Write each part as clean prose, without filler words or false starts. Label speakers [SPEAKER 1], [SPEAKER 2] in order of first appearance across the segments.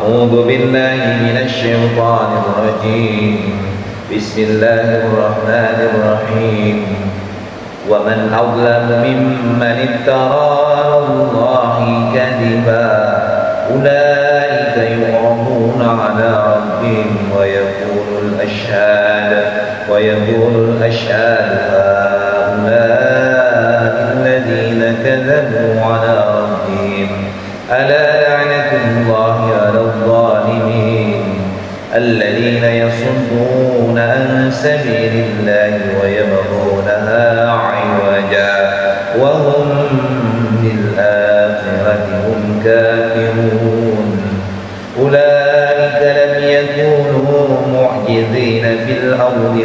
[SPEAKER 1] أعوذ بالله من الشيطان الرجيم. بسم الله الرحمن الرحيم. ومن أظلم ممن افترى على الله كذبا أولئك يعرضون على ربهم ويقول الأشهاد هؤلاء الذين كذبوا على ربهم ألا لعنة الله على الظالمين الذين يصدون عن سبيل الله ويبغونها عوجا وهم بالآخرة هم كافرون أولئك لم يكونوا معجزين في الأرض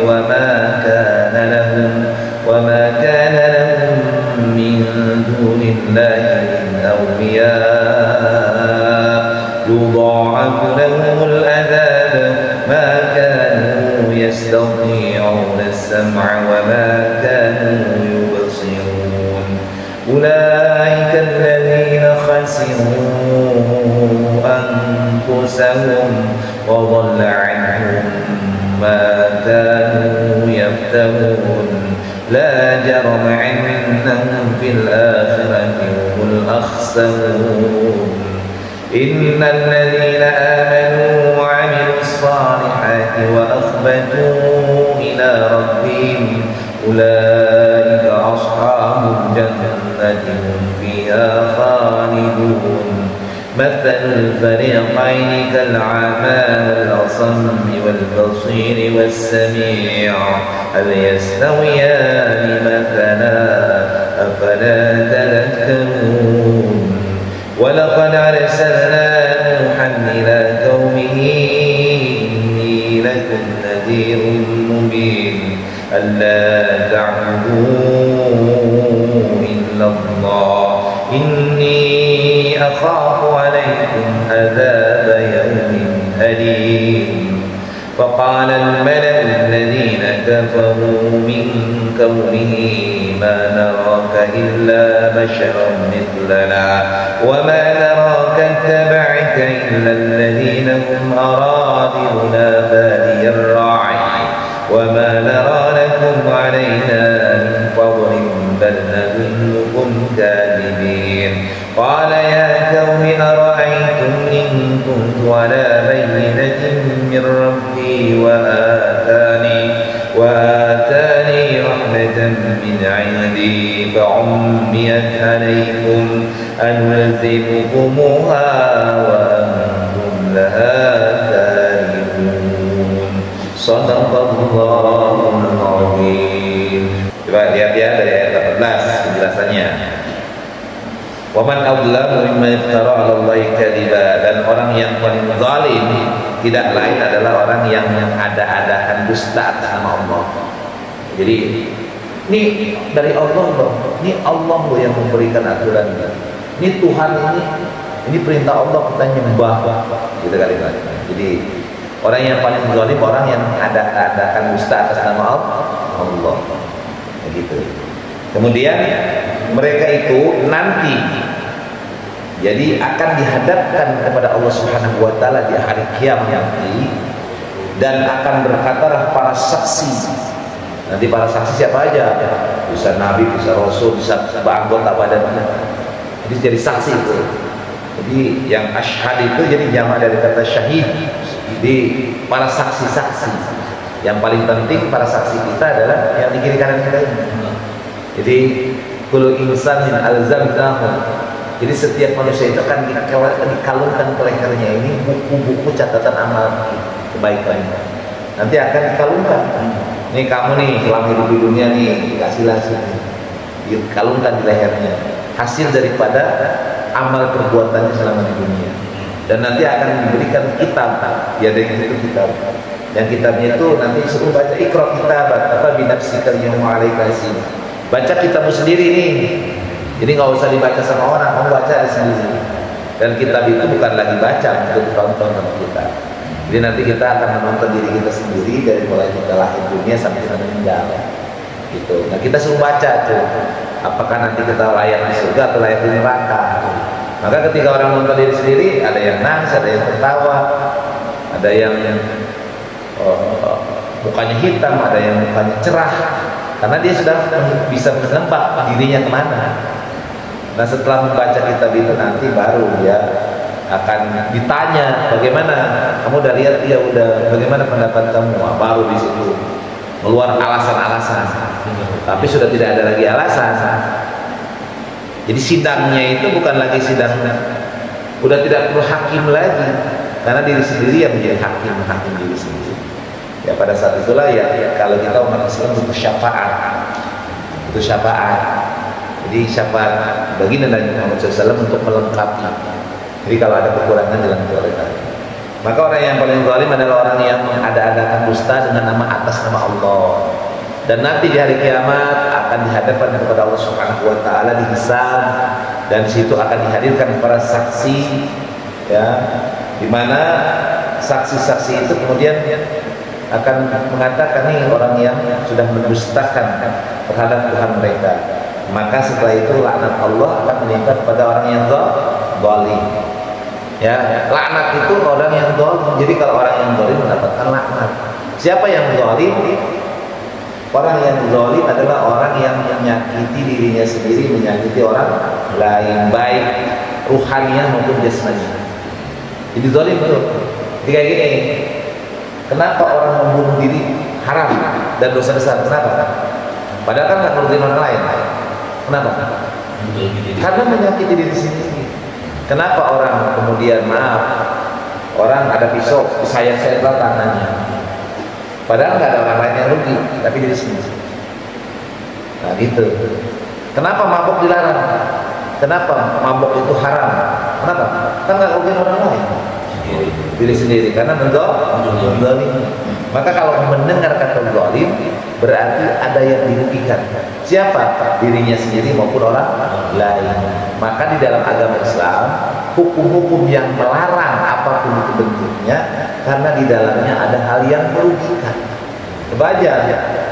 [SPEAKER 1] وما كان لهم من دون الله من أولياء يضاعف لهم العذاب ما كانوا يستطيعون السمع وما كانوا يبصرون أولئك الذين خسروا أنفسهم وضل عنهم ما كانوا يفترون لا جرم أنهم في الآخرة هم الأخسرون إن الذين آمنوا وعملوا الصالحات وأخبتوا إلى ربهم أولئك أصحاب الجنة هم فيها خالدون مثل الفريقين كالأعمى والأصم والبصير والسميع هل يستويان مثلا أفلا تذكرون ولقد أرسلنا نوحا إلى قومه إني لكم نذير مبين ألا تعبدوا إلا الله إني أخاف عليكم عذاب يوم أليم فقال الملأ الذين كفروا من قومه ما نراك إلا بشرا مثلنا وما نراك اتبعك إلا الذين هم أراذلنا بادي الرأي وما نرى لكم علينا من فضل بل نظنكم كاذبين قال يا قوم أرأيتم إن كنت على بينة من ربي وآتاني رحمة من عندي فعميت عليكم أنلزمكموها وأنتم لها كارهون صدق الله العظيم. Coba lihat ya dari ayat 18 penjelasannya. Waman adlamu mimman iftara 'ala Allahi kadziba, dan orang yang paling zalim tidak lain adalah orang yang ada-adakan dusta atas nama Allah. Jadi ini dari Allah loh, ini Allah loh yang memberikan aturan ini Tuhan ini perintah Allah kita nyembah gitu kali-kali. Jadi orang yang paling zalim orang yang ada-adakan dusta atas nama Allah. Begitu. Kemudian mereka itu nanti jadi akan dihadapkan kepada Allah Subhanahu wa taala di hari kiamat nanti dan akan berkatalah para saksi. Nanti para saksi siapa aja? Bisa nabi, bisa rasul, bisa anggota badannya. Jadi jadi saksi itu. Jadi yang asyhad itu jadi jamak dari kata syahid. Jadi para saksi-saksi. Yang paling penting para saksi kita adalah yang di kiri kanan kita ini. Jadi kullu insanin alzamnahu. Jadi setiap manusia itu akan dikalungkan ke lehernya ini buku-buku catatan amal kebaikannya. Nanti akan dikalungkan. Nih kamu nih selama hidup di dunia nih dikasih hasil, dikalungkan di lehernya hasil daripada amal perbuatannya selama di dunia. Dan nanti akan diberikan kitab, ya dengan itu kitab. Yang kitabnya itu nanti suruh baca ikra kitabat apa binafsikal yawma alaika hasib. Baca kitabmu sendiri nih. Jadi nggak usah dibaca sama orang, kamu baca sendiri. Dan kitab itu bukan lagi baca untuk ditonton sama kita. Jadi nanti kita akan menonton diri kita sendiri dari mulai kita lahir dunia sampai kita meninggal. Gitu. Nah kita suruh baca tuh. Apakah nanti kita layak di surga atau layak di neraka? Maka ketika orang nonton diri sendiri, ada yang nangis, ada yang tertawa, ada yang mukanya hitam, ada yang mukanya cerah, karena dia sudah bisa menebak dirinya kemana. Nah setelah membaca kitab itu nanti baru dia akan ditanya, bagaimana kamu udah lihat? Ya udah. Bagaimana pendapat kamu? Baru di situ keluar alasan-alasan, tapi sudah tidak ada lagi alasan. Jadi sidangnya itu bukan lagi sidang, udah tidak perlu hakim lagi, karena diri sendiri yang menjadi hakim diri sendiri. Ya pada saat itulah ya kalau kita umat Islam butuh syafaat, Jadi syafaat baginda Nabi Muhammad SAW untuk melengkapi. Jadi kalau ada kekurangan dalam kekurangan, maka orang yang paling zalim adalah orang yang mengada-adakan dusta dengan nama atas nama Allah. Dan nanti di hari kiamat akan dihadapkan kepada Allah Subhanahu wa taala, dihisab, dan di situ akan dihadirkan para saksi, ya, di mana saksi-saksi itu kemudian akan mengatakan nih orang yang sudah mendustakan terhadap Tuhan mereka. Maka setelah itu laknat Allah akan menimpa kepada orang yang zalim. Ya, laknat itu orang yang zalim. Jadi kalau orang yang zalim mendapatkan laknat. Siapa yang zalim? Orang yang zalim adalah orang yang menyakiti dirinya sendiri, menyakiti orang lain, baik ruhaniah maupun jasmani. Jadi zalim itu. Jadi kayak gini. Kenapa orang membunuh diri haram dan dosa besar? Kenapa? Padahal kan nggak merugikan orang lain. Kenapa? Karena menyakiti diri sendiri. Kenapa orang kemudian orang ada pisau, saya tangannya. Padahal nggak ada orang lain yang rugi, tapi diri sendiri. Nah gitu. Kenapa mabuk dilarang? Kenapa mabuk itu haram? Kenapa? Kan nggak rugi orang lain, diri sendiri. Karena mendolim. Maka kalau mendengar kata zalim, berarti ada yang dirugikan. Siapa? Dirinya sendiri maupun orang lain. Maka di dalam agama Islam, hukum-hukum yang melarang apapun itu bentuknya, karena di dalamnya ada hal yang merugikan. Coba aja,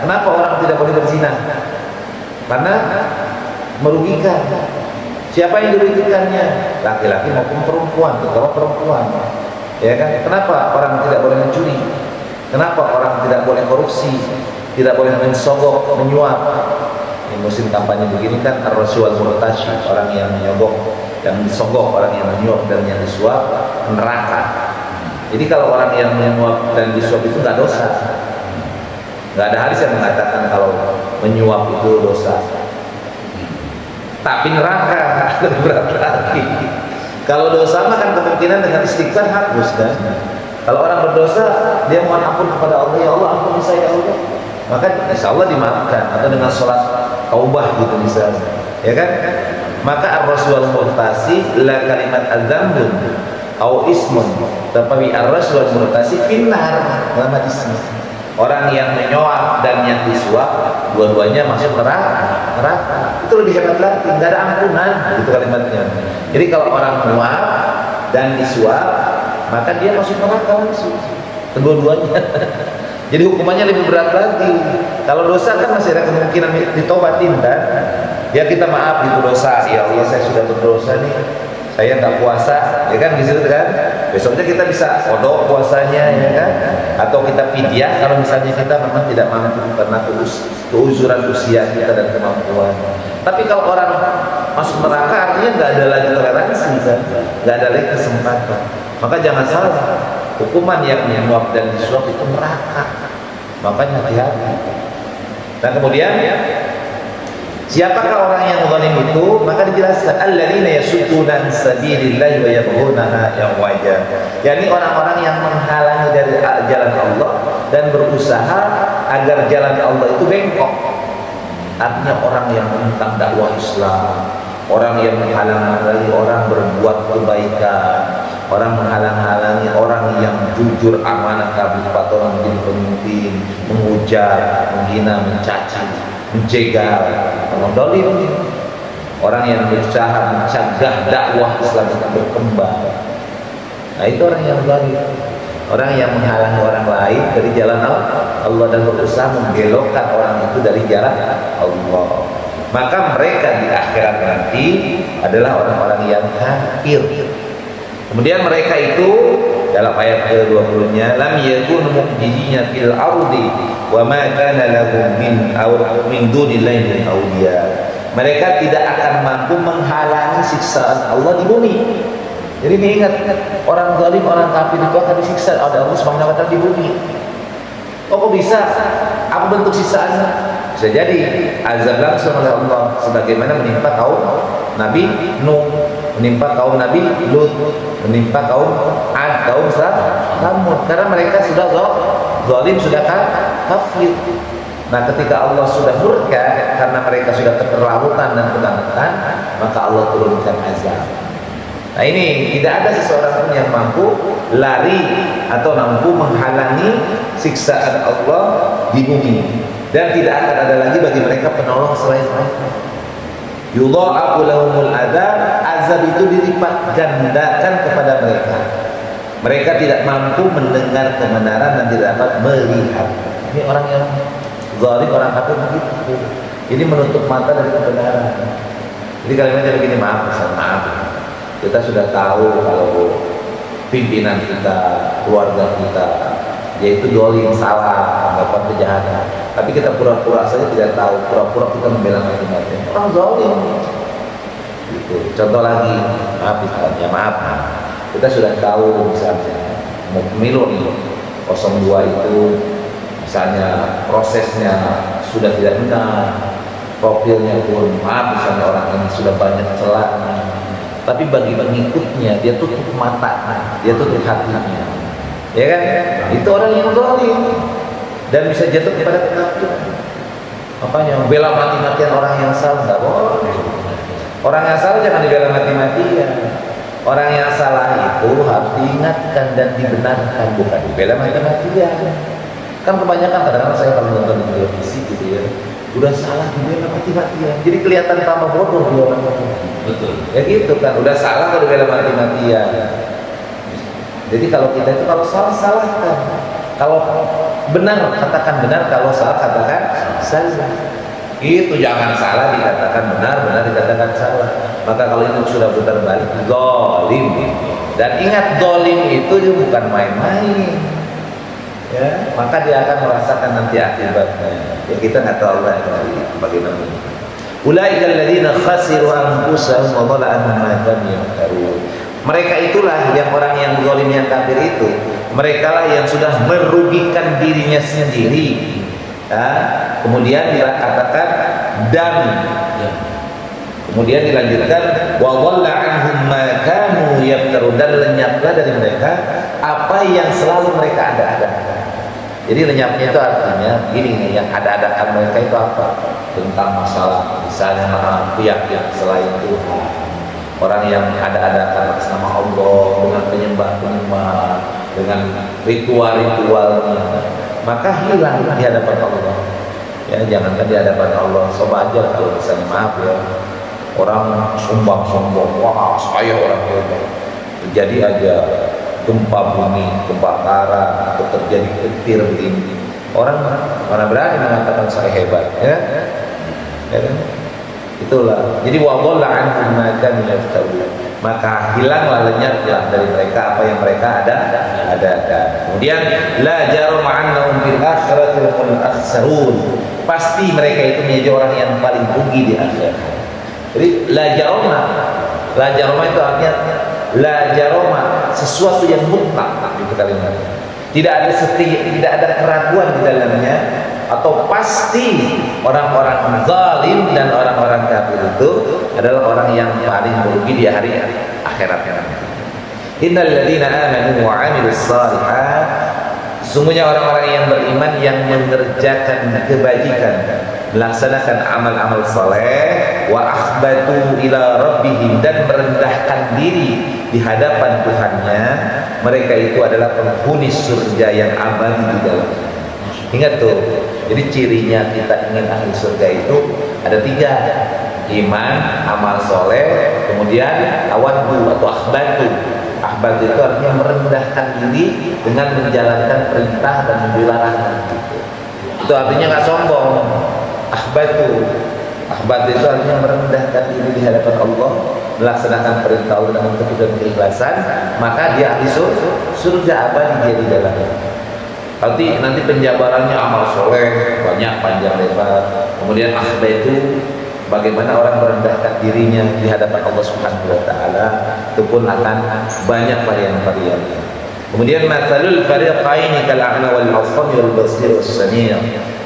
[SPEAKER 1] kenapa orang tidak boleh berzina? Karena merugikan. Siapa yang dirugikannya? Laki-laki maupun perempuan, terutama perempuan. Ya kan? Kenapa orang tidak boleh mencuri? Kenapa orang tidak boleh korupsi? Tidak boleh mensogok, menyuap? Di musim kampanye begini kan ar-rasyual murtashi, orang yang menyogok, yang disogok, orang yang menyuap dan yang disuap, neraka. Jadi kalau orang yang menyuap dan disuap itu nggak dosa. Nggak ada hadis yang mengatakan kalau menyuap itu dosa. Tapi neraka lebih berat lagi. Kalau dosa mah kan kemungkinan dengan istighfar hapus kan. Kalau orang berdosa, dia mohon ampun kepada Allah, ya Allah ampuni saya ya Allah, maka insya Allah dimaafkan. Atau dengan sholat taubah gitu misalnya, ya kan? Maka ar-rasul murtasi la kalimat adzambun au ismun, tapi ar-rasul murtasi finnar dalam hadis. Orang yang menyuap dan yang disuap, dua-duanya masuk neraka. Itu lebih hebat lagi, nggak ada ampunan, gitu kalimatnya. Jadi kalau orang menyuap dan disuap, maka dia masuk neraka langsung, kedua-duanya. Jadi hukumannya lebih berat lagi. Kalau dosa kan masih ada kemungkinan ditobatin kan? Ya kita maaf itu dosa, ya Allah saya sudah berdosa nih, saya nggak puasa, ya kan gitu kan? Besoknya kita bisa kodok puasanya, ya kan? Atau kita fidyah kalau misalnya kita memang tidak mampu karena keuzuran usia kita dan kemampuan. Tapi kalau orang masuk neraka artinya nggak ada lagi toleransi kan? Nggak ada lagi kesempatan. Maka jangan salah, hukuman yang menyuap dan disuap itu neraka. Makanya hati-hati. Nah kemudian siapakah orang yang zalim itu? Maka dijelaskan alladzina yasudduna an sabilillahi wa yabghunaha iwaja. Yani orang-orang yang menghalangi dari jalan Allah dan berusaha agar jalan Allah itu bengkok. Artinya orang yang menentang dakwah Islam, orang yang menghalang-halangi orang berbuat kebaikan, orang menghalang-halangi orang yang jujur, amanah, kabupaten, orang menjadi pemimpin, menghujat, menghina, mencaci, menjegal, orang zalim, orang yang berusaha mencegah dakwah Islam itu berkembang. Nah itu orang yang zalim, orang yang menghalangi orang lain dari jalan Allah dan berusaha membelokkan orang itu dari jalan Allah. maka mereka di akhirat nanti adalah orang-orang yang kafir. Kemudian mereka itu dalam ayat ke-20-nya, lam yakunu mu'jizina fil ardi wa ma kana lahum min dunillahi min awliya. Mereka tidak akan mampu menghalangi siksaan Allah di bumi. Jadi diingat, orang zalim, orang kafir itu akan disiksa oleh Allah Subhanahu wa taala di bumi. Oh, kok bisa? Apa bentuk siksaannya? Bisa jadi azab langsung oleh Allah, sebagaimana menimpa kaum Nabi Nuh, menimpa kaum Nabi Lut, menimpa kaum Ad, kaum Samud, karena mereka sudah zalim, sudah kafir. Nah, ketika Allah sudah murka karena mereka sudah keterlaluan dan kebangetan, maka Allah turunkan azab. Nah, ini tidak ada seseorang pun yang mampu lari atau mampu menghalangi siksaan Allah di bumi, dan tidak akan ada lagi bagi mereka penolong selain mereka. Yudha'afu lahumul adzab, azab itu dilipat gandakan kepada mereka. Mereka tidak mampu mendengar kebenaran dan tidak dapat melihat. Ini orang yang zalim, orang kafir begitu. Ini menutup mata dari kebenaran. Jadi kalimatnya begini, maaf, kita sudah tahu kalau pimpinan kita, keluarga kita, yaitu dolim, salah, melakukan kejahatan, tapi kita pura-pura saja tidak tahu, pura-pura kita membela mati-matian. Orang zalim. Gitu. Contoh lagi, maaf, kita sudah tahu misalnya pemilu 02 itu misalnya prosesnya sudah tidak benar, profilnya pun misalnya orang ini sudah banyak celahnya, tapi bagi pengikutnya dia tutup matanya, dia tutup hatinya, ya kan? Itu orang yang zalim dan bisa jatuh kepada kekafiran. Makanya bela mati-matian orang yang salah nggak boleh. Orang yang salah jangan dibela mati-matian. Orang yang salah itu harus diingatkan dan dibenarkan, bukan dibela mati-matian. Kan kebanyakan kadang-kadang saya kalau nonton di televisi gitu ya, udah salah dibela mati-matian, jadi kelihatan tambah bodoh dia orang itu. Betul. Ya gitu kan, udah salah kalau dibela mati-matian. Jadi kalau kita itu kalau salah salahkan, kalau benar katakan benar, kalau salah katakan salah. Itu jangan salah dikatakan benar, benar dikatakan salah. Maka kalau itu sudah putar balik, zalim. Dan ingat, zalim itu bukan main-main. Ya, maka dia akan merasakan nanti akibatnya. Ya, kita nggak tahu lah bagaimana. Ulaikal ladzina khasiru anfusahum wa dhalla anhum ma kanu yaftarun. Mereka itulah yang orang yang zalim, yang kafir itu. Mereka lah yang sudah merugikan dirinya sendiri. Ya, kemudian dikatakan dan kemudian dilanjutkan wa dhalla anhum ma kanu yaftarun, dan lenyaplah dari mereka apa yang selalu mereka ada-adakan. Jadi lenyapnya itu artinya gini nih, yang ada-adakan mereka itu apa? Tentang masalah misalnya keyakinan selain Tuhan, orang yang ada-adakan atas nama Allah dengan penyembah-penyembah, dengan ritual-ritualnya, maka hilang di hadapan Allah. Ya, jangankan di hadapan Allah, coba aja kalau misalnya maaf ya, orang sombong-sombong, wah saya orang hebat, terjadi aja gempa bumi, kebakaran, atau terjadi petir begini, orang mana berani mengatakan saya hebat, ya kan? Itulah. Jadi wa dhalla anhum ma kanu yaftarun, maka hilanglah, lenyaplah dari mereka apa yang mereka ada. Kemudian la jarama annahum fil akhirati humul akhsarun, pasti mereka itu menjadi orang yang paling rugi di akhirat. Jadi la jarama itu artinya la jaroma, sesuatu yang mutlak itu kalimatnya. Tidak ada keraguan di dalamnya, atau pasti orang-orang zalim dan orang-orang kafir itu adalah orang yang paling merugi di hari akhirat nanti. Innal ladzina amanu wa 'amilus shalihat, sesungguhnya orang-orang yang beriman yang mengerjakan kebajikan, melaksanakan amal-amal saleh, wa akhbatu ila rabbihim, dan merendahkan diri di hadapan Tuhannya, mereka itu adalah penghuni surga yang abadi di dalamnya. Ingat tuh, jadi cirinya kita ingin ahli surga itu ada 3: iman, amal soleh, kemudian tawaddu atau akhbatu. Akhbatu itu artinya merendahkan diri dengan menjalankan perintah dan menjauhi larangan. Itu artinya nggak sombong. Akhbatu Ahbad itu artinya merendahkan diri di hadapan Allah, melaksanakan perintah Allah dengan ketulusan dan keikhlasan, maka dia ahli surga abadi dia di dalamnya. Nanti penjabarannya amal soleh banyak panjang lebar. Kemudian ahbad itu bagaimana orang merendahkan dirinya di hadapan Allah Subhanahu wa taala, itu pun akan banyak varian-variannya. Kemudian matsalul fariqaini kal a'ma wal asam wal basir was sami'.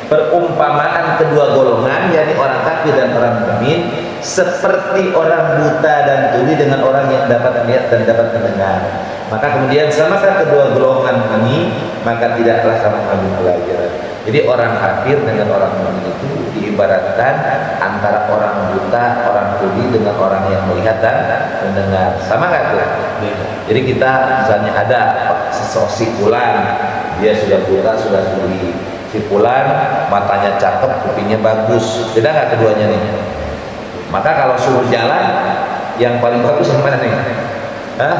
[SPEAKER 1] Perumpamaan kedua golongan, yakni orang kafir dan orang mukmin, seperti orang buta dan tuli dengan orang yang dapat melihat dan dapat mendengar. Maka kemudian samakah kedua golongan ini, maka tidaklah sama kami pelajaran. Jadi orang kafir dengan orang mukmin itu diibaratkan antara orang buta, orang tuli dengan orang yang melihat dan mendengar. Sama nggak tuh? Jadi kita misalnya ada sosok fulan, dia sudah buta, sudah tuli. Si fulan matanya cakep, kupingnya bagus. Beda nggak keduanya nih? Maka kalau suruh jalan, yang paling bagus yang mana nih? Hah?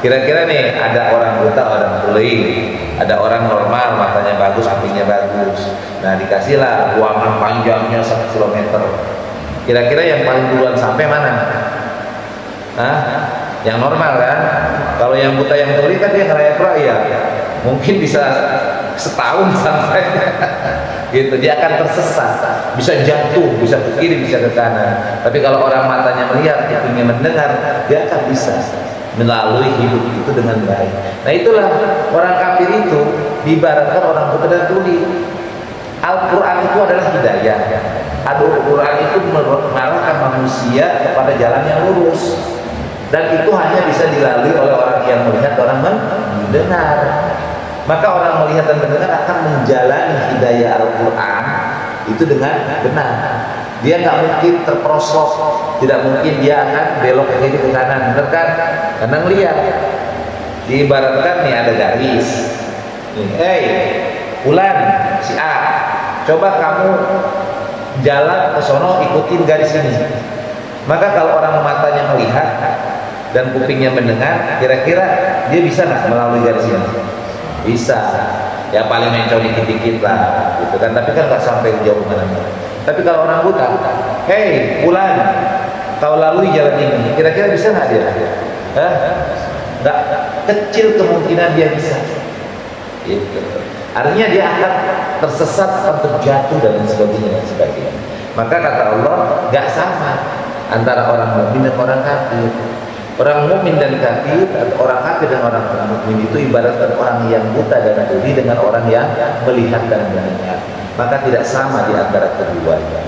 [SPEAKER 1] Kira-kira nih ada orang buta, orang tuli, ada orang normal, matanya bagus, kupingnya bagus. Nah dikasihlah ruangan panjangnya 1 kilometer. Kira-kira yang paling duluan sampai mana? Hah? Yang normal kan? Kalau yang buta yang tuli kan dia ngeraya-keraya, mungkin bisa setahun sampai gitu, dia akan tersesat, bisa jatuh, bisa ke kiri, bisa ke kanan. Tapi kalau orang matanya melihat, kupingnya mendengar, dia akan bisa melalui hidup itu dengan baik. Nah itulah orang kafir itu diibaratkan orang buta dan tuli. Al-Quran itu adalah hidayah. Al-Quran itu mengarahkan manusia kepada jalan yang lurus, dan itu hanya bisa dilalui oleh orang yang melihat, orang mendengar. Maka orang melihat dan mendengar akan menjalani hidayah Al-Quran itu dengan benar. Dia nggak mungkin terperosok, tidak mungkin dia akan belok ke kiri ke kanan, benar kan? Karena ngelihat. Diibaratkan nih ada garis. Nih, Fulan, si A, coba kamu jalan ke sono, ikutin garis ini. Maka kalau orang matanya melihat dan kupingnya mendengar, kira-kira dia bisa nggak melalui garis ini? Bisa, ya paling mencong dikit-dikit lah, gitu kan. Tapi kan nggak sampai jauh mana-mana. Tapi kalau orang buta, hei, Fulan, kau lalui jalan ini, kira-kira bisa nggak dia? Nggak, kecil kemungkinan dia bisa. Gitu. Artinya dia akan tersesat, akan terjatuh dan sebagainya. Maka kata Allah, nggak sama antara orang mukmin dan orang kafir. Orang mukmin dan kafir, atau orang kafir dan orang mukmin itu ibaratkan orang yang buta dan tuli dengan orang yang melihat dan mendengar. Maka tidak sama di antara keduanya.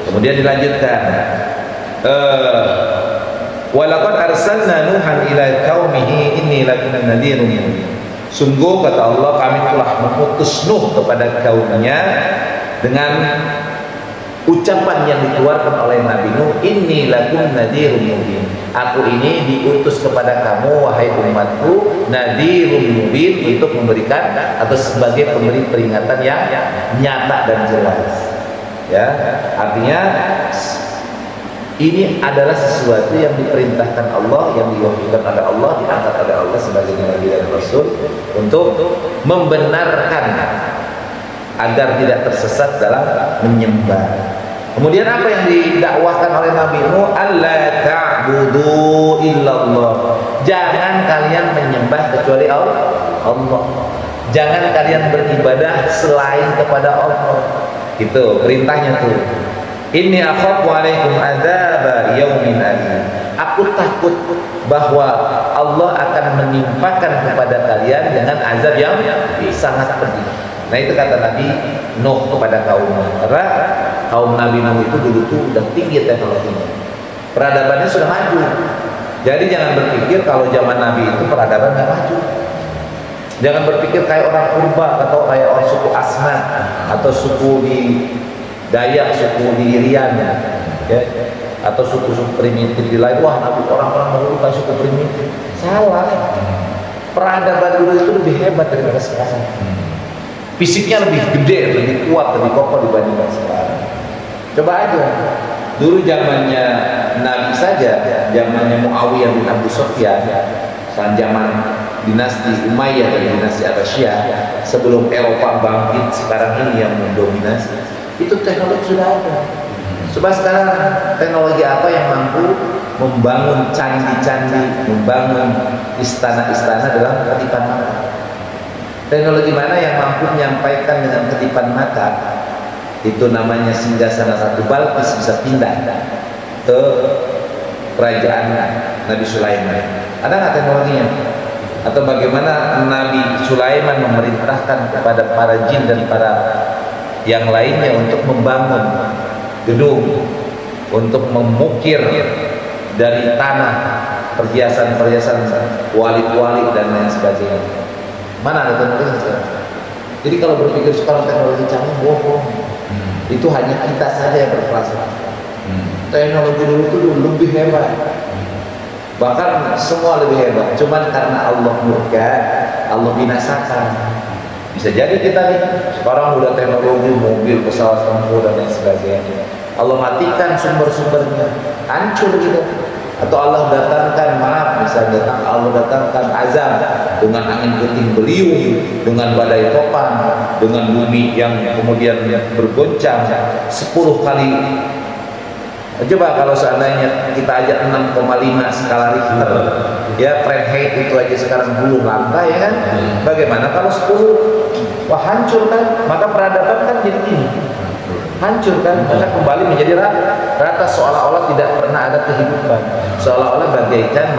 [SPEAKER 1] Kemudian dilanjutkan, walaqad arsalna nuhan ila qaumihi inni lakum nadhirun mubin. Sungguh kata Allah, kami telah mengutus Nuh kepada kaumnya dengan ucapan yang dikeluarkan oleh Nabi Nuh, inni lakum nadhirun mubin. Aku ini diutus kepada kamu wahai umatku, nadhirun mubin, untuk memberikan atau sebagai pemberi peringatan yang nyata dan jelas. Ya, artinya ini adalah sesuatu yang diperintahkan Allah, yang diwahyukan oleh Allah, diangkat oleh Allah sebagai Nabi dan Rasul untuk membenarkan agar tidak tersesat dalam menyembah. Kemudian apa yang didakwahkan oleh Nabi Nuh? Allah ta'budu illallah. Jangan kalian menyembah kecuali Allah. Jangan kalian beribadah selain kepada Allah. Gitu perintahnya tuh. Inni akhafu alaikum adzaba yaumin alim. Aku takut bahwa Allah akan menimpakan kepada kalian dengan azab yang sangat pedih. Nah itu kata Nabi Nuh kepada kaumnya. Karena kaum Nabi Nuh itu dulu tuh udah tinggi teknologinya, peradabannya sudah maju. Jadi jangan berpikir kalau zaman Nabi itu peradaban nggak maju. Jangan berpikir kayak orang Purba atau kayak orang suku Asna atau suku di Dayak, suku di Irian, ya, atau suku-suku primitif di lain. Wah, Nabi orang-orang dulu kan suku primitif. Salah. Peradaban dulu itu lebih hebat daripada sekarang. Fisiknya lebih gede, lebih kuat, lebih kokoh dibandingkan sekarang. Coba aja. Dulu zamannya Nabi saja, zamannya Muawiyah bin Abu Sufyan, zaman dinasti Umayyah dan dinasti Abbasiyah, sebelum Eropa bangkit sekarang ini yang mendominasi, itu teknologi sudah ada. Coba sekarang teknologi apa yang mampu membangun candi-candi, membangun istana-istana dalam kedipan mata? Teknologi mana yang mampu menyampaikan dengan kedipan mata? Itu namanya singgasana Ratu Balqis bisa pindah ke kerajaan Nabi Sulaiman. Ada nggak teknologinya? Atau bagaimana Nabi Sulaiman memerintahkan kepada para jin dan para yang lainnya untuk membangun gedung, untuk memukir dari tanah perhiasan-perhiasan wali-wali dan lain sebagainya. Mana ada teknologi? Jadi kalau berpikir sekarang teknologi canggih, bohong. Itu hanya kita saja yang berprasangka. Teknologi dulu itu lebih hebat. Bahkan semua lebih hebat. Cuman karena Allah murka, Allah binasakan. Bisa jadi kita nih sekarang udah teknologi mobil, pesawat tempur dan lain sebagainya. Allah matikan sumber-sumbernya, hancur kita. Atau Allah datangkan, maaf, misalnya Allah datangkan azab dengan angin puting beliung, dengan badai topan, dengan bumi yang kemudian bergoncang 10 kali. Coba kalau seandainya kita aja 6,5 skala Richter, ya Fahrenheit itu aja sekarang belum lantai ya kan? Bagaimana kalau 10? Wah hancur kan? Maka peradaban kan jadi gini, hancur kan? Maka kembali menjadi rata seolah-olah tidak pernah ada kehidupan, seolah-olah bagaikan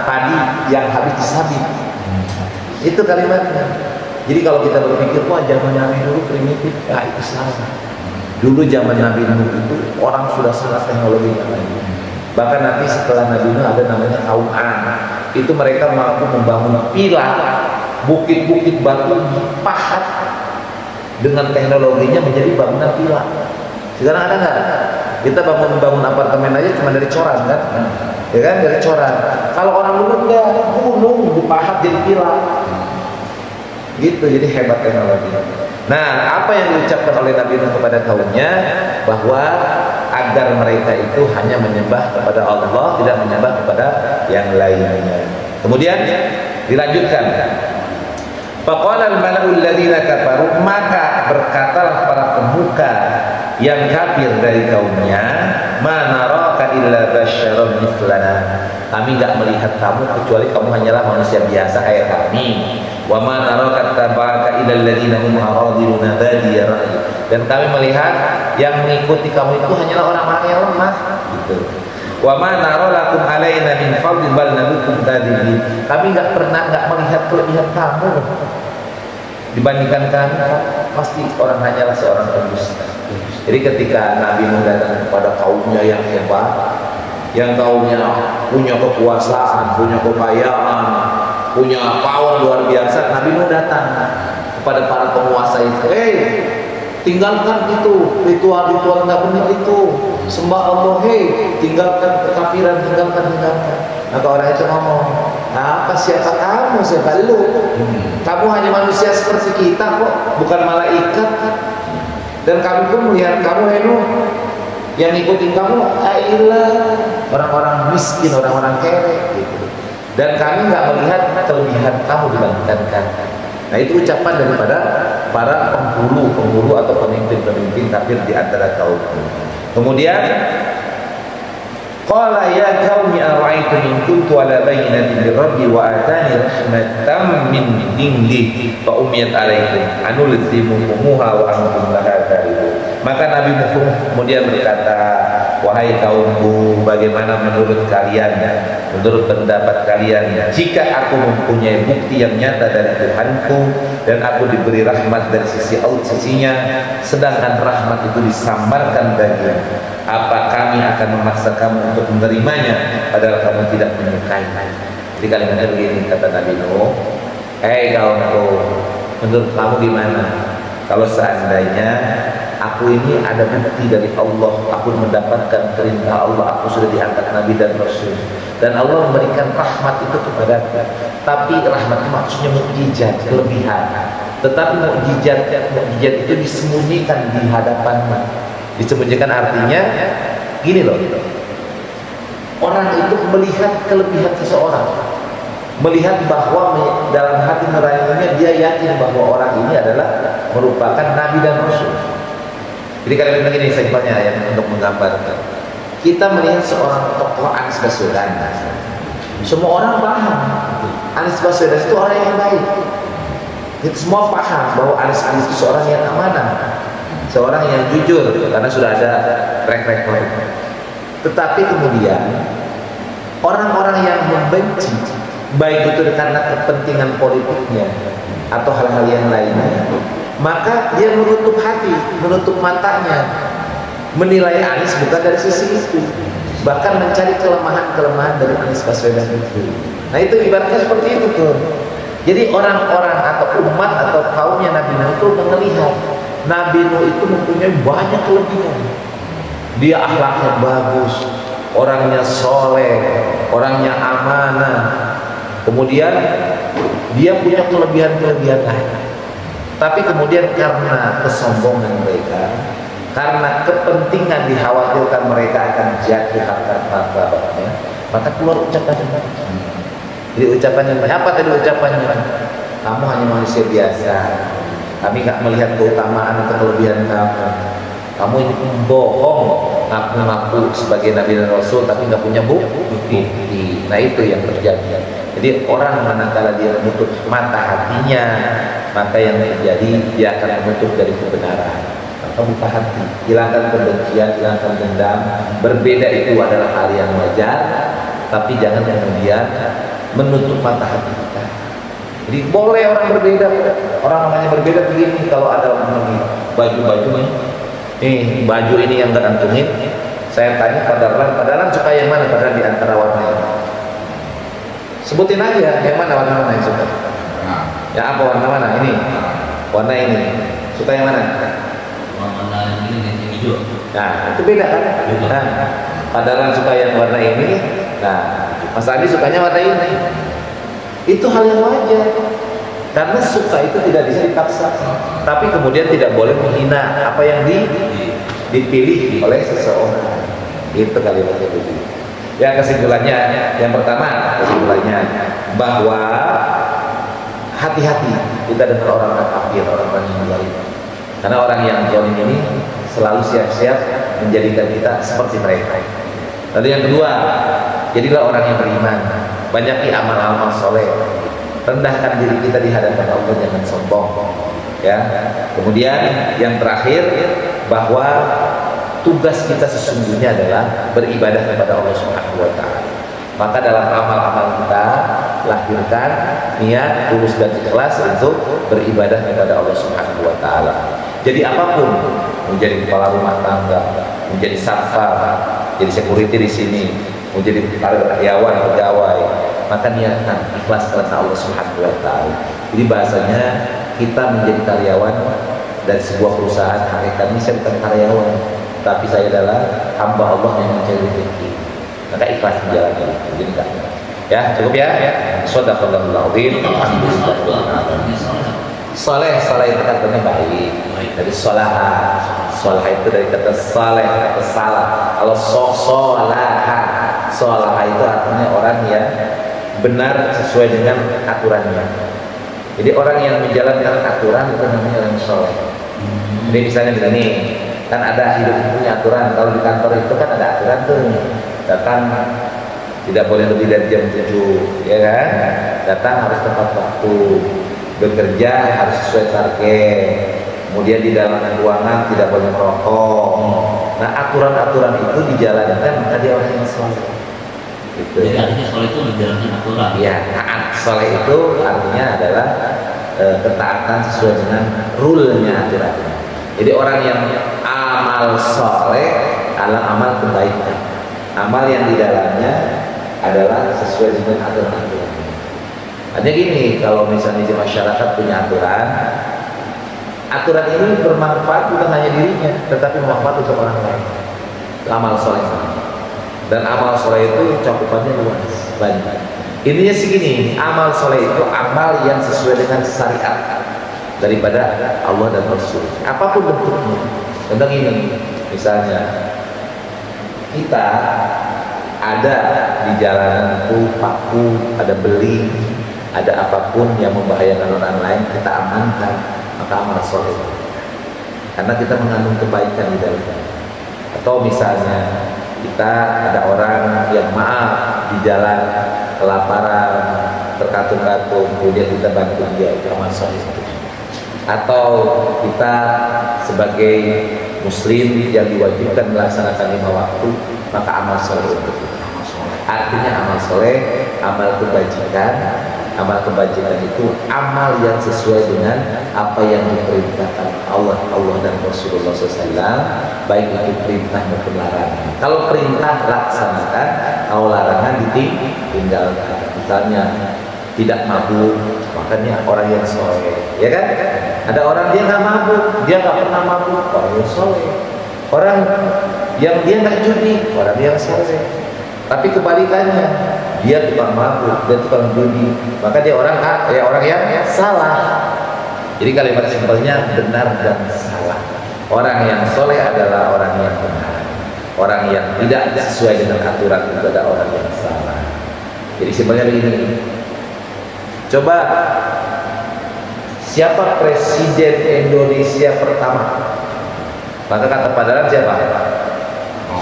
[SPEAKER 1] padi yang habis disabit. Itu kalimatnya. Jadi kalau kita berpikir, wah zaman Nabi dulu primitif, ya itu salah. Dulu zaman Nabi Nuh itu orang sudah sangat teknologinya lagi. Bahkan nanti setelah Nabi Nuh ada namanya kaum Ad. Itu mereka mampu membangun pilar, bukit-bukit batu dipahat dengan teknologinya menjadi bangunan pilar. Sekarang ada nggak? Kita bangun apartemen aja cuma dari coran kan? Ya kan, dari coran. Kalau orang dulu enggak, gunung dipahat jadi pilar. Gitu, jadi hebat teknologi. Nah, apa yang diucapkan oleh Nabi Nuh kepada kaumnya, bahwa agar mereka itu hanya menyembah kepada Allah, tidak menyembah kepada yang lainnya. Kemudian dilanjutkan, faqala al-mala'u alladziina kafaru, maka berkatalah para pemuka yang kafir dari kaumnya, ma naraka illa basyaran mithlana, kami enggak melihat kamu kecuali kamu hanyalah manusia biasa kayak kami. Wa ma naraka tabaka illa alladziina hum aradiluna badiya ra'yi, dan kami melihat yang mengikuti kamu itu hanyalah orang-orang yang lemah gitu. Wa ma nara lakum alaina min fadlin bal nabikum tadibin, kami enggak melihat kelebihan kamu dibandingkan kami, pasti orang hanyalah seorang pendusta. Jadi ketika Nabi Nuh datang kepada kaumnya yang hebat, yang kaumnya punya kekuasaan, punya kekayaan, punya power luar biasa, Nabi Nuh datang kepada para penguasa itu, tinggalkan itu ritual-ritual nggak benar itu, sembah Allah, tinggalkan kekafiran, tinggalkan. Maka orang itu ngomong, apa siapa kamu, siapa lu? Kamu hanya manusia seperti kita kok, bukan malaikat. Dan kami pun melihat kamu, Nuh, yang ngikutin kamu ailah orang-orang miskin, orang-orang kere gitu. Dan kami nggak melihat kelebihan kamu dibandingkan kami. Nah, itu ucapan daripada para penghulu atau pemimpin kafir di antara kaum. Kemudian qala ya qaumi ara'aytum in kuntu ala bayyinatin min rabbi wa atani rahmatan min indih fa umiyat alaikum anulzimukumuha wa antum laha karihun. Maka Nabi Nuh kemudian berkata, wahai kaumku, bagaimana menurut kalian, menurut pendapat kalian, jika aku mempunyai bukti yang nyata dari Tuhanku dan aku diberi rahmat dari sisinya, sedangkan rahmat itu disambarkan bagimu, apa kami akan memaksa kamu untuk menerimanya padahal kamu tidak menyukainya? Jadi kalimatnya begini, kata Nabi Nuh, kaumku, menurut kamu gimana kalau seandainya aku ini ada bukti dari Allah, aku mendapatkan perintah Allah, aku sudah diangkat Nabi dan Rasul, dan Allah memberikan rahmat itu kepadaku, tapi rahmat itu maksudnya mukjizat, kelebihan, tetapi mukjizat itu disembunyikan di hadapanmu. Disembunyikan artinya gini loh, orang itu melihat kelebihan seseorang, melihat bahwa dalam hati nuraninya dia yakin bahwa orang ini adalah merupakan Nabi dan Rasul. Jadi kalimat begini simpelnya ya, untuk menggambarkan. Kita melihat seorang tokoh Anies Baswedan. Semua orang paham Anies Baswedan itu orang yang baik. Kita semua paham bahwa Anies itu seorang yang amanah, seorang yang jujur, karena sudah ada track record. Tetapi kemudian orang-orang yang membenci, baik itu karena kepentingan politiknya atau hal-hal yang lainnya, maka dia menutup hati, menutup matanya, menilai Anies bukan dari sisi itu, bahkan mencari kelemahan-kelemahan dari Anies Baswedan itu. Nah itu ibaratnya seperti itu tuh. Jadi orang-orang atau umat atau kaumnya Nabi Nuh itu melihat Nabi Nuh itu mempunyai banyak kelebihan. Dia akhlaknya bagus, orangnya soleh, orangnya amanah. Kemudian dia punya kelebihan-kelebihan lain. Tapi kemudian karena kesombongan mereka, karena kepentingan dikhawatirkan mereka akan jatuh harta martabatnya, maka keluar ucapan-ucapan. Jadi ucapannya apa tadi ucapannya? Kamu hanya manusia biasa. Kami nggak melihat keutamaan atau kelebihan kamu. Kamu ini bohong, ngaku-ngaku sebagai Nabi dan Rasul, tapi nggak punya bukti. Nah itu yang terjadi. Jadi orang manakala dia menutup mata hatinya, maka yang terjadi dia akan menutup dari kebenaran. Maka buka hati, hilangkan kebencian, hilangkan dendam. Berbeda itu adalah hal yang wajar, tapi jangan kemudian menutup mata hati kita. Jadi boleh orang berbeda, orang namanya berbeda begini. Kalau ada orang lagi baju-baju nih, baju ini yang gantungin, saya tanya Padaran suka yang mana? Padahal di antara warna ini. Sebutin aja yang mana warna yang suka. Ya apa warna mana? Ini, warna ini. Suka yang mana?
[SPEAKER 2] Warna ini yang hijau.
[SPEAKER 1] Nah itu beda kan? Nah, Padaran suka yang warna ini. Nah, Mas Adi sukanya warna ini. Itu hal yang wajar. Karena suka itu tidak bisa dipaksa. Tapi kemudian tidak boleh menghina apa yang dipilih oleh seseorang. Itu kalimatnya begitu. Ya kesimpulannya, yang pertama kesimpulannya bahwa hati-hati kita dengan orang-orang kafir, orang-orang yang zalim. Karena orang yang zalim ini selalu siap-siap menjadikan kita seperti mereka. Lalu yang kedua, jadilah orang yang beriman, banyaki amal-amal soleh, rendahkan diri kita di hadapan Allah, jangan sombong. Ya. Kemudian yang terakhir, bahwa tugas kita sesungguhnya adalah beribadah kepada Allah Subhanahu wa taala. Maka dalam amal-amal kita lahirkan niat tulus dan ikhlas untuk beribadah kepada Allah Subhanahu wa taala. Jadi apapun, menjadi kepala rumah tangga, menjadi satpam, jadi security di sini, menjadi karyawan, pegawai, maka niatkan ikhlas karena Allah Subhanahu wa taala. Jadi bahasanya kita menjadi karyawan dari sebuah perusahaan, hakikatnya saya bukan karyawan, tapi saya adalah hamba Allah yang mencari rezeki. Maka ikhlas menjalani itu. Jadi enggak. Ya, cukup ya. Shadaqallahul azim. Alhamdulillah. Saleh itu katanya baik. Dari salaha. Salaha itu dari kata saleh, kata salah. Kalau salaha. Salaha itu artinya orang yang benar sesuai dengan aturannya. Jadi orang yang menjalankan aturan itu namanya orang saleh. Jadi misalnya begini, kan ada hidup punya aturan. Kalau di kantor itu kan ada aturan tuh. Datang tidak boleh lebih dari jam 7, ya kan? Datang harus tepat waktu, bekerja harus sesuai target, kemudian di dalam ruangan tidak boleh merokok. Nah aturan-aturan itu dijalankan, maka dia orang yang soleh. Gitu.
[SPEAKER 2] Jadi artinya soleh itu menjalankan aturan.
[SPEAKER 1] Iya, taat. Soleh itu artinya adalah ketaatan sesuai dengan rule-nya, aturannya. Jadi orang yang amal soleh adalah amal kebaikan. Amal yang di dalamnya adalah sesuai dengan aturan-aturan. Hanya gini, kalau misalnya di masyarakat punya aturan, aturan ini bermanfaat bukan hanya dirinya, tetapi bermanfaat untuk orang lain. Amal soleh. Dan amal soleh itu cakupannya luas, banyak. Intinya segini, amal soleh itu amal yang sesuai dengan syariat daripada Allah dan Rasul. Apapun bentuknya. Tentang ini, misalnya kita ada di jalanan itu paku, ada beling, ada apapun yang membahayakan orang lain, kita amankan, maka amal soleh. karena kita mengandung kebaikan di dalamnya. Atau misalnya kita ada orang yang maaf di jalan kelaparan, terkatung-katung, kemudian kita bantu dia, itu amal soleh. Atau kita sebagai muslim yang diwajibkan melaksanakan 5 waktu, maka amal soleh untuk kita. Artinya amal soleh, amal kebajikan. Amal kebajikan itu amal yang sesuai dengan apa yang diperintahkan Allah dan Rasulullah SAW, baik itu perintah maupun larangan. Kalau perintah laksanakan, kalau larangan ditinggalkan. Misalnya tidak mabuk, makanya orang yang soleh, ya kan? Ada orang dia nggak mabuk, dia nggak pernah mabuk, orang yang soleh. Orang yang dia nggak judi, orang yang soleh. Tapi kebalikannya, dia tukang mabuk, dia tukang judi, maka dia orang yang salah. Jadi kalimat simpelnya benar dan salah. Orang yang soleh adalah orang yang benar. Orang yang tidak sesuai dengan aturan itu adalah orang yang salah. Jadi simpelnya begini. Coba, siapa presiden Indonesia pertama? Maka kata Padaran siapa?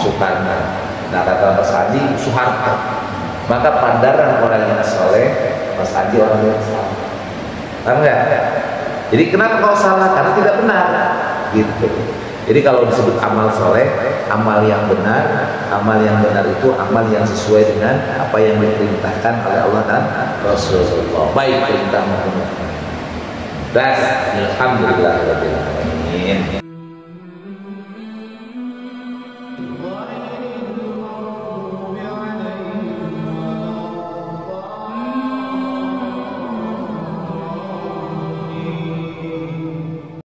[SPEAKER 1] Soekarno. Nah kata Mas Haji, Soeharto. Maka Padaran orang yang soleh, Mas Haji orang yang salah. Paham nggak? Jadi kenapa kau salah? Karena tidak benar. Gitu. Jadi kalau disebut amal soleh, amal yang benar, amal yang benar itu amal yang sesuai dengan apa yang diperintahkan oleh Allah dan Rasulullah. Baik perintah maupun larangan. Alhamdulillah.